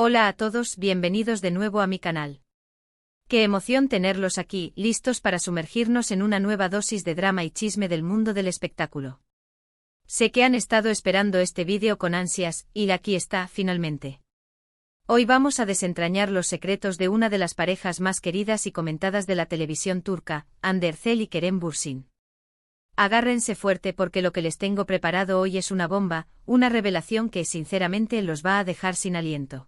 Hola a todos, bienvenidos de nuevo a mi canal. Qué emoción tenerlos aquí, listos para sumergirnos en una nueva dosis de drama y chisme del mundo del espectáculo. Sé que han estado esperando este vídeo con ansias, y aquí está, finalmente. Hoy vamos a desentrañar los secretos de una de las parejas más queridas y comentadas de la televisión turca, Hande Erçel y Kerem Bürsin. Agárrense fuerte porque lo que les tengo preparado hoy es una bomba, una revelación que sinceramente los va a dejar sin aliento.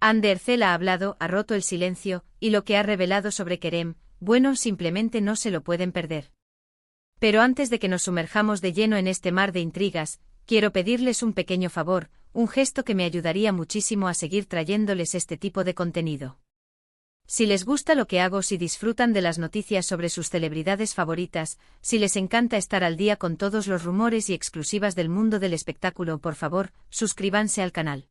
Hande Erçel ha hablado, ha roto el silencio, y lo que ha revelado sobre Kerem, bueno, simplemente no se lo pueden perder. Pero antes de que nos sumerjamos de lleno en este mar de intrigas, quiero pedirles un pequeño favor, un gesto que me ayudaría muchísimo a seguir trayéndoles este tipo de contenido. Si les gusta lo que hago, si disfrutan de las noticias sobre sus celebridades favoritas, si les encanta estar al día con todos los rumores y exclusivas del mundo del espectáculo, por favor, suscríbanse al canal.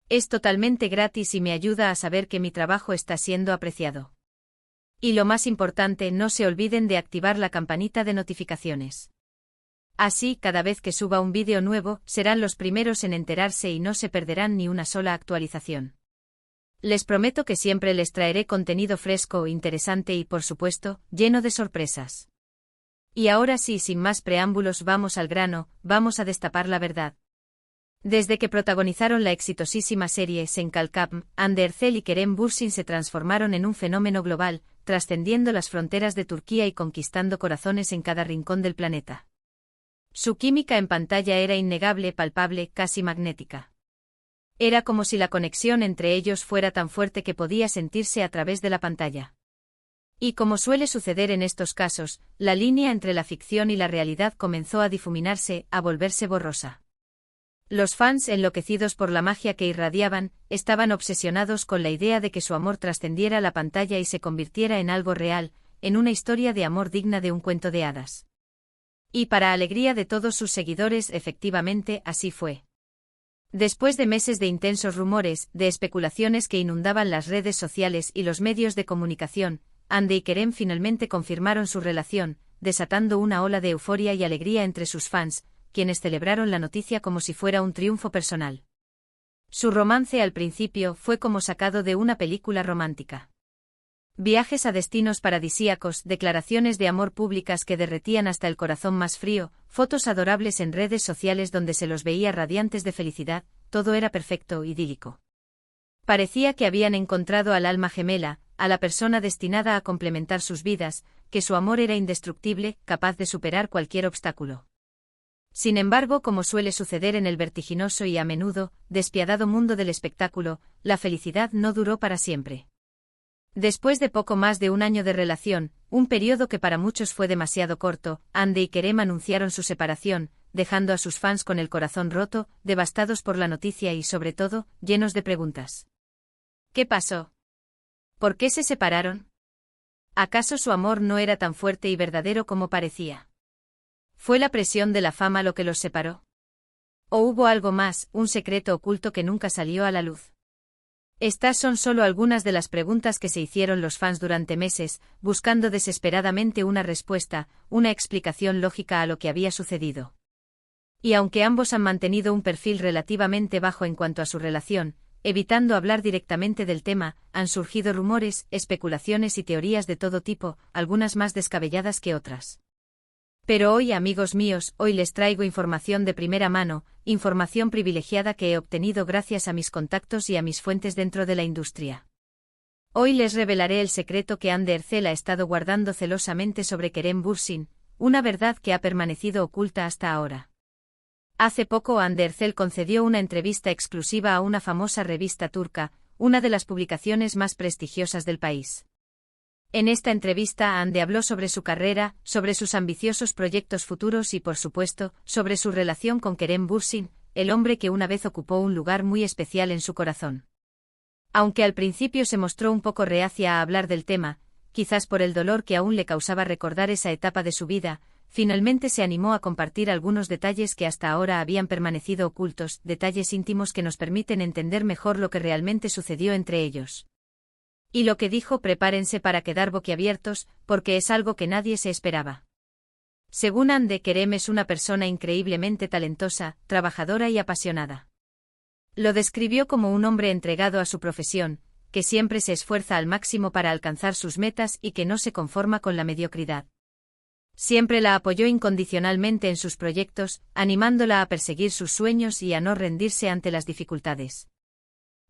Es totalmente gratis y me ayuda a saber que mi trabajo está siendo apreciado. Y lo más importante, no se olviden de activar la campanita de notificaciones. Así, cada vez que suba un vídeo nuevo, serán los primeros en enterarse y no se perderán ni una sola actualización. Les prometo que siempre les traeré contenido fresco, interesante y, por supuesto, lleno de sorpresas. Y ahora sí, sin más preámbulos, vamos al grano, vamos a destapar la verdad. Desde que protagonizaron la exitosísima serie Sen Kalkam, Hande Erçel y Kerem Bürsin se transformaron en un fenómeno global, trascendiendo las fronteras de Turquía y conquistando corazones en cada rincón del planeta. Su química en pantalla era innegable, palpable, casi magnética. Era como si la conexión entre ellos fuera tan fuerte que podía sentirse a través de la pantalla. Y como suele suceder en estos casos, la línea entre la ficción y la realidad comenzó a difuminarse, a volverse borrosa. Los fans, enloquecidos por la magia que irradiaban, estaban obsesionados con la idea de que su amor trascendiera la pantalla y se convirtiera en algo real, en una historia de amor digna de un cuento de hadas. Y para alegría de todos sus seguidores, efectivamente, así fue. Después de meses de intensos rumores, de especulaciones que inundaban las redes sociales y los medios de comunicación, Hande y Kerem finalmente confirmaron su relación, desatando una ola de euforia y alegría entre sus fans, quienes celebraron la noticia como si fuera un triunfo personal. Su romance al principio fue como sacado de una película romántica. Viajes a destinos paradisíacos, declaraciones de amor públicas que derretían hasta el corazón más frío, fotos adorables en redes sociales donde se los veía radiantes de felicidad, todo era perfecto, idílico. Parecía que habían encontrado al alma gemela, a la persona destinada a complementar sus vidas, que su amor era indestructible, capaz de superar cualquier obstáculo. Sin embargo, como suele suceder en el vertiginoso y a menudo despiadado mundo del espectáculo, la felicidad no duró para siempre. Después de poco más de un año de relación, un periodo que para muchos fue demasiado corto, Hande y Kerem anunciaron su separación, dejando a sus fans con el corazón roto, devastados por la noticia y, sobre todo, llenos de preguntas. ¿Qué pasó? ¿Por qué se separaron? ¿Acaso su amor no era tan fuerte y verdadero como parecía? ¿Fue la presión de la fama lo que los separó? ¿O hubo algo más, un secreto oculto que nunca salió a la luz? Estas son solo algunas de las preguntas que se hicieron los fans durante meses, buscando desesperadamente una respuesta, una explicación lógica a lo que había sucedido. Y aunque ambos han mantenido un perfil relativamente bajo en cuanto a su relación, evitando hablar directamente del tema, han surgido rumores, especulaciones y teorías de todo tipo, algunas más descabelladas que otras. Pero hoy, amigos míos, hoy les traigo información de primera mano, información privilegiada que he obtenido gracias a mis contactos y a mis fuentes dentro de la industria. Hoy les revelaré el secreto que Hande Erçel ha estado guardando celosamente sobre Kerem Bürsin, una verdad que ha permanecido oculta hasta ahora. Hace poco Hande Erçel concedió una entrevista exclusiva a una famosa revista turca, una de las publicaciones más prestigiosas del país. En esta entrevista Hande habló sobre su carrera, sobre sus ambiciosos proyectos futuros y, por supuesto, sobre su relación con Kerem Bürsin, el hombre que una vez ocupó un lugar muy especial en su corazón. Aunque al principio se mostró un poco reacia a hablar del tema, quizás por el dolor que aún le causaba recordar esa etapa de su vida, finalmente se animó a compartir algunos detalles que hasta ahora habían permanecido ocultos, detalles íntimos que nos permiten entender mejor lo que realmente sucedió entre ellos. Y lo que dijo, prepárense para quedar boquiabiertos, porque es algo que nadie se esperaba. Según Hande, Kerem es una persona increíblemente talentosa, trabajadora y apasionada. Lo describió como un hombre entregado a su profesión, que siempre se esfuerza al máximo para alcanzar sus metas y que no se conforma con la mediocridad. Siempre la apoyó incondicionalmente en sus proyectos, animándola a perseguir sus sueños y a no rendirse ante las dificultades.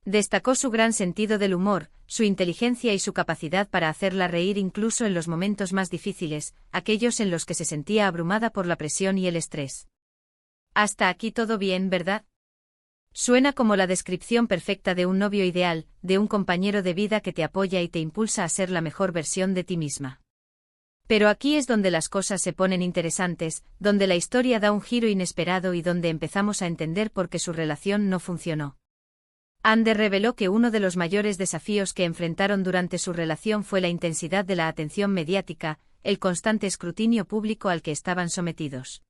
Destacó su gran sentido del humor, su inteligencia y su capacidad para hacerla reír incluso en los momentos más difíciles, aquellos en los que se sentía abrumada por la presión y el estrés. Hasta aquí todo bien, ¿verdad? Suena como la descripción perfecta de un novio ideal, de un compañero de vida que te apoya y te impulsa a ser la mejor versión de ti misma. Pero aquí es donde las cosas se ponen interesantes, donde la historia da un giro inesperado y donde empezamos a entender por qué su relación no funcionó. Ande reveló que uno de los mayores desafíos que enfrentaron durante su relación fue la intensidad de la atención mediática, el constante escrutinio público al que estaban sometidos.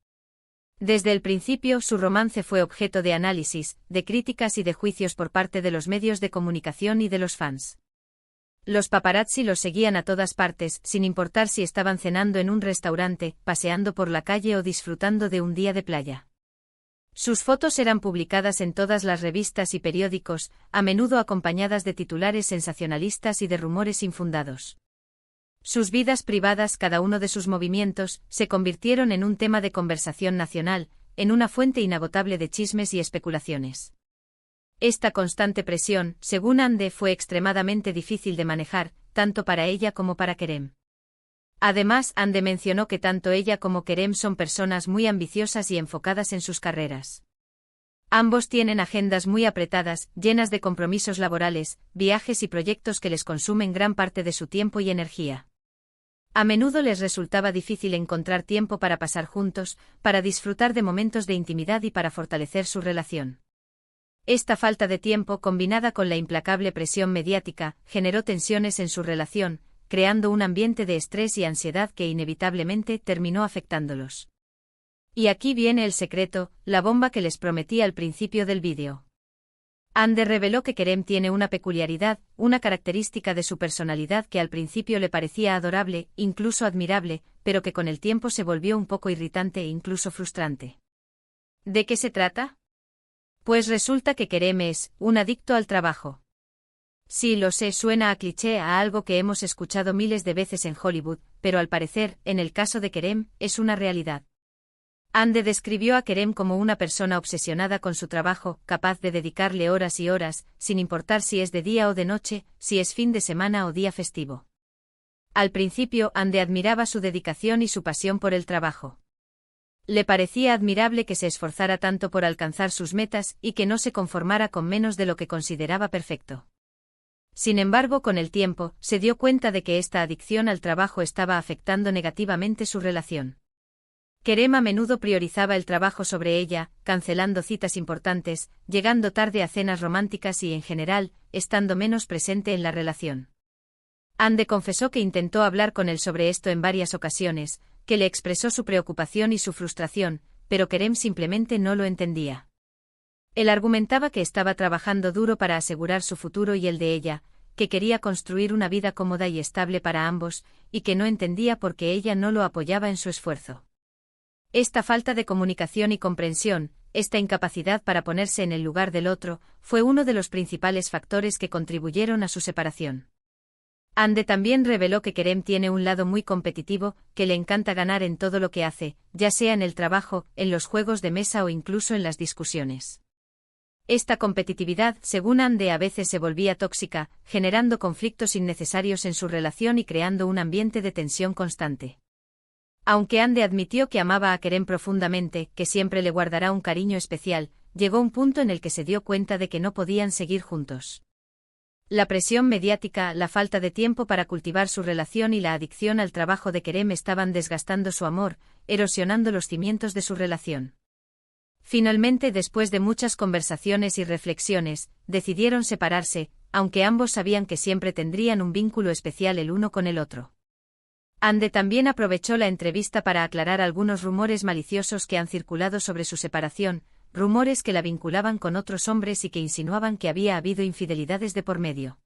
Desde el principio su romance fue objeto de análisis, de críticas y de juicios por parte de los medios de comunicación y de los fans. Los paparazzi los seguían a todas partes, sin importar si estaban cenando en un restaurante, paseando por la calle o disfrutando de un día de playa. Sus fotos eran publicadas en todas las revistas y periódicos, a menudo acompañadas de titulares sensacionalistas y de rumores infundados. Sus vidas privadas, cada uno de sus movimientos, se convirtieron en un tema de conversación nacional, en una fuente inagotable de chismes y especulaciones. Esta constante presión, según Ande, fue extremadamente difícil de manejar, tanto para ella como para Kerem. Además, Ande mencionó que tanto ella como Kerem son personas muy ambiciosas y enfocadas en sus carreras. Ambos tienen agendas muy apretadas, llenas de compromisos laborales, viajes y proyectos que les consumen gran parte de su tiempo y energía. A menudo les resultaba difícil encontrar tiempo para pasar juntos, para disfrutar de momentos de intimidad y para fortalecer su relación. Esta falta de tiempo, combinada con la implacable presión mediática, generó tensiones en su relación, creando un ambiente de estrés y ansiedad que inevitablemente terminó afectándolos. Y aquí viene el secreto, la bomba que les prometí al principio del vídeo. Ande reveló que Kerem tiene una peculiaridad, una característica de su personalidad que al principio le parecía adorable, incluso admirable, pero que con el tiempo se volvió un poco irritante e incluso frustrante. ¿De qué se trata? Pues resulta que Kerem es un adicto al trabajo. Sí, lo sé, suena a cliché, a algo que hemos escuchado miles de veces en Hollywood, pero al parecer, en el caso de Kerem, es una realidad. Ande describió a Kerem como una persona obsesionada con su trabajo, capaz de dedicarle horas y horas, sin importar si es de día o de noche, si es fin de semana o día festivo. Al principio, Ande admiraba su dedicación y su pasión por el trabajo. Le parecía admirable que se esforzara tanto por alcanzar sus metas y que no se conformara con menos de lo que consideraba perfecto. Sin embargo, con el tiempo, se dio cuenta de que esta adicción al trabajo estaba afectando negativamente su relación. Kerem a menudo priorizaba el trabajo sobre ella, cancelando citas importantes, llegando tarde a cenas románticas y en general, estando menos presente en la relación. Ande confesó que intentó hablar con él sobre esto en varias ocasiones, que le expresó su preocupación y su frustración, pero Kerem simplemente no lo entendía. Él argumentaba que estaba trabajando duro para asegurar su futuro y el de ella, que quería construir una vida cómoda y estable para ambos, y que no entendía por qué ella no lo apoyaba en su esfuerzo. Esta falta de comunicación y comprensión, esta incapacidad para ponerse en el lugar del otro, fue uno de los principales factores que contribuyeron a su separación. Ande también reveló que Kerem tiene un lado muy competitivo, que le encanta ganar en todo lo que hace, ya sea en el trabajo, en los juegos de mesa o incluso en las discusiones. Esta competitividad, según Ande, a veces se volvía tóxica, generando conflictos innecesarios en su relación y creando un ambiente de tensión constante. Aunque Ande admitió que amaba a Kerem profundamente, que siempre le guardará un cariño especial, llegó un punto en el que se dio cuenta de que no podían seguir juntos. La presión mediática, la falta de tiempo para cultivar su relación y la adicción al trabajo de Kerem estaban desgastando su amor, erosionando los cimientos de su relación. Finalmente, después de muchas conversaciones y reflexiones, decidieron separarse, aunque ambos sabían que siempre tendrían un vínculo especial el uno con el otro. Ande también aprovechó la entrevista para aclarar algunos rumores maliciosos que han circulado sobre su separación, rumores que la vinculaban con otros hombres y que insinuaban que había habido infidelidades de por medio.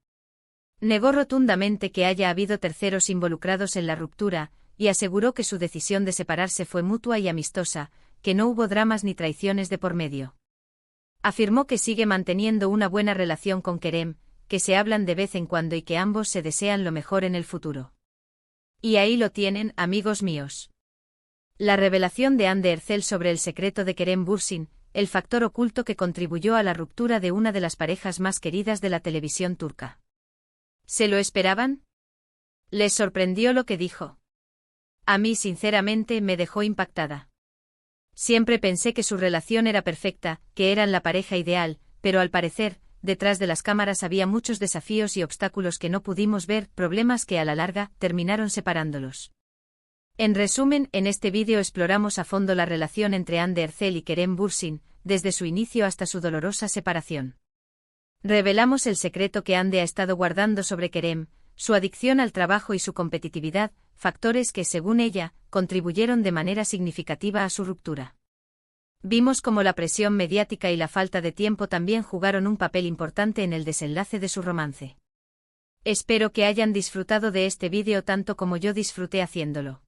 Negó rotundamente que haya habido terceros involucrados en la ruptura, y aseguró que su decisión de separarse fue mutua y amistosa, que no hubo dramas ni traiciones de por medio. Afirmó que sigue manteniendo una buena relación con Kerem, que se hablan de vez en cuando y que ambos se desean lo mejor en el futuro. Y ahí lo tienen, amigos míos. La revelación de Hande Erçel sobre el secreto de Kerem Bürsin, el factor oculto que contribuyó a la ruptura de una de las parejas más queridas de la televisión turca. ¿Se lo esperaban? ¿Les sorprendió lo que dijo? A mí sinceramente me dejó impactada. Siempre pensé que su relación era perfecta, que eran la pareja ideal, pero al parecer, detrás de las cámaras había muchos desafíos y obstáculos que no pudimos ver, problemas que a la larga terminaron separándolos. En resumen, en este vídeo exploramos a fondo la relación entre Hande Erçel y Kerem Bürsin, desde su inicio hasta su dolorosa separación. Revelamos el secreto que Hande ha estado guardando sobre Kerem, su adicción al trabajo y su competitividad, factores que, según ella, contribuyeron de manera significativa a su ruptura. Vimos cómo la presión mediática y la falta de tiempo también jugaron un papel importante en el desenlace de su romance. Espero que hayan disfrutado de este vídeo tanto como yo disfruté haciéndolo.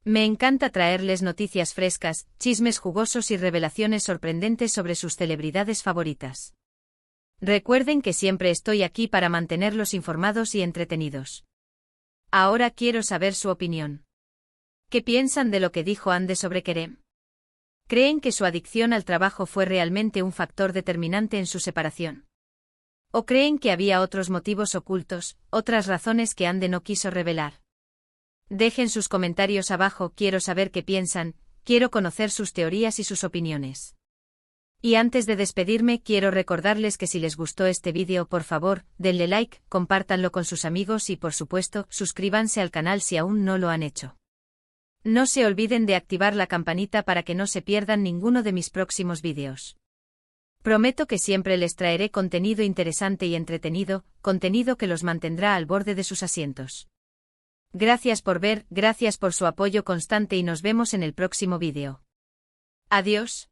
Me encanta traerles noticias frescas, chismes jugosos y revelaciones sorprendentes sobre sus celebridades favoritas. Recuerden que siempre estoy aquí para mantenerlos informados y entretenidos. Ahora quiero saber su opinión. ¿Qué piensan de lo que dijo Hande sobre Kerem? ¿Creen que su adicción al trabajo fue realmente un factor determinante en su separación? ¿O creen que había otros motivos ocultos, otras razones que Hande no quiso revelar? Dejen sus comentarios abajo, quiero saber qué piensan, quiero conocer sus teorías y sus opiniones. Y antes de despedirme, quiero recordarles que si les gustó este vídeo, por favor, denle like, compártanlo con sus amigos y, por supuesto, suscríbanse al canal si aún no lo han hecho. No se olviden de activar la campanita para que no se pierdan ninguno de mis próximos vídeos. Prometo que siempre les traeré contenido interesante y entretenido, contenido que los mantendrá al borde de sus asientos. Gracias por ver, gracias por su apoyo constante y nos vemos en el próximo vídeo. Adiós.